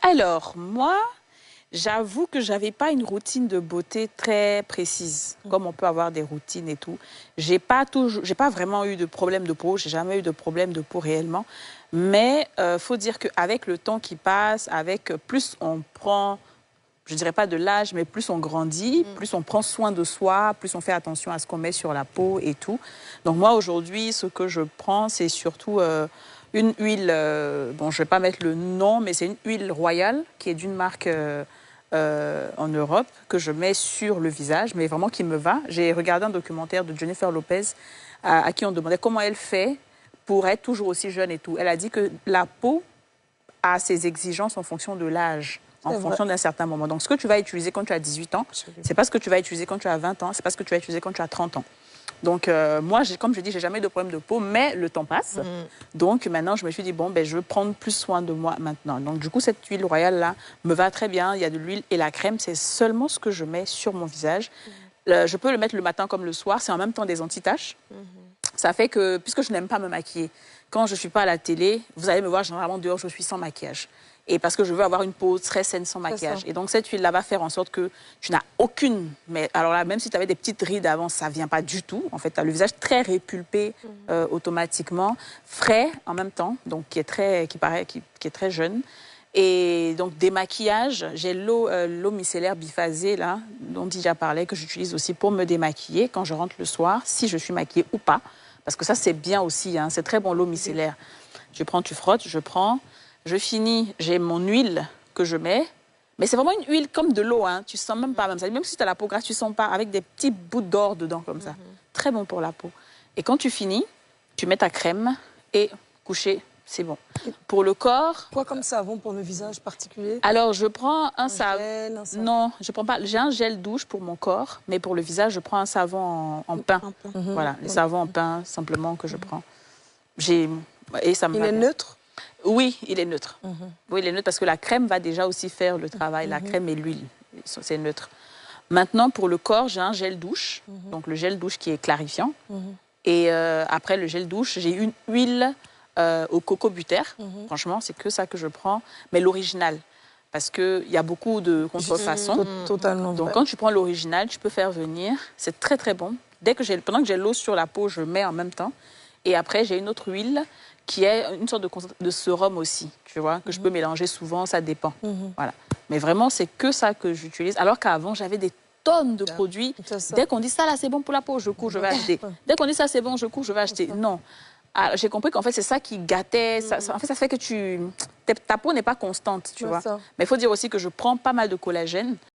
Alors, moi, j'avoue que j'avais pas une routine de beauté très précise, comme on peut avoir des routines et tout. J'ai pas vraiment eu de problème de peau, j'ai jamais eu de problème de peau réellement. Mais faut dire qu'avec le temps qui passe, avec plus on prend, je dirais pas de l'âge, mais plus on grandit, plus on prend soin de soi, plus on fait attention à ce qu'on met sur la peau et tout. Donc moi, aujourd'hui, ce que je prends, c'est surtout une huile, bon, je vais pas mettre le nom, mais c'est une huile royale qui est d'une marque en Europe que je mets sur le visage, mais vraiment qui me va. J'ai regardé un documentaire de Jennifer Lopez à qui on demandait comment elle fait pour être toujours aussi jeune et tout. Elle a dit que la peau a ses exigences en fonction de l'âge, en fonction d'un certain moment. Donc, ce que tu vas utiliser quand tu as 18 ans, c'est pas ce que tu vas utiliser quand tu as 20 ans, c'est pas ce que tu vas utiliser quand tu as 30 ans. Donc, moi, comme je dis, j'ai jamais eu de problème de peau, mais le temps passe. Donc, maintenant, je me suis dit, bon, ben, je veux prendre plus soin de moi maintenant. Donc, du coup, cette huile royale-là me va très bien. Il y a de l'huile et la crème, c'est seulement ce que je mets sur mon visage. Je peux le mettre le matin comme le soir. C'est en même temps des anti-taches. Ça fait que, puisque je n'aime pas me maquiller, quand je ne suis pas à la télé, vous allez me voir généralement dehors, je suis sans maquillage. Et parce que je veux avoir une peau très saine sans maquillage. Et donc, cette huile-là va faire en sorte que tu n'as aucune... Mais alors là, même si tu avais des petites rides avant, ça ne vient pas du tout. En fait, tu as le visage très répulpé automatiquement, frais en même temps, donc qui est très jeune. Et donc, démaquillage, j'ai l'eau micellaire biphasée, là, dont déjà parlait, que j'utilise aussi pour me démaquiller quand je rentre le soir, si je suis maquillée ou pas. Parce que ça, c'est bien aussi, hein, c'est très bon, l'eau micellaire. Tu prends, tu frottes, je finis, j'ai mon huile que je mets. Mais c'est vraiment une huile comme de l'eau, hein, tu sens même pas, même si tu as la peau grasse, tu sens pas, avec des petits bouts d'or dedans, comme ça. Très bon pour la peau. Et quand tu finis, tu mets ta crème et coucher. C'est bon. Pour le corps... Quoi comme savon pour le visage particulier? Alors, je prends un savon... Non, je prends pas... J'ai un gel douche pour mon corps, mais pour le visage, je prends un savon en pain. Voilà, les savons en pain, simplement, que je prends. Et ça me va est bien. neutre? Oui, il est neutre. Oui, il est neutre parce que la crème va déjà aussi faire le travail. La crème et l'huile, c'est neutre. Maintenant, pour le corps, j'ai un gel douche. Donc, le gel douche qui est clarifiant. Et après le gel douche, j'ai une huile... au coco butter. Franchement, c'est que ça que je prends, mais l'original. Parce qu'il y a beaucoup de contrefaçons. Totalement. Donc, quand tu prends l'original, tu peux faire venir. C'est très, très bon. Pendant que j'ai l'eau sur la peau, je mets en même temps. Et après, j'ai une autre huile qui est une sorte de sérum aussi, tu vois, que je peux mélanger souvent, ça dépend. Voilà. Mais vraiment, c'est que ça que j'utilise. Alors qu'avant, j'avais des tonnes de produits. Dès qu'on dit ça, là, c'est bon pour la peau, je cours, je vais acheter. Dès qu'on dit ça, c'est bon, je cours, je vais acheter. Non. J'ai compris qu'en fait, c'est ça qui gâtait. En fait, ça fait que ta peau n'est pas constante, tu vois. Mais il faut dire aussi que je prends pas mal de collagène.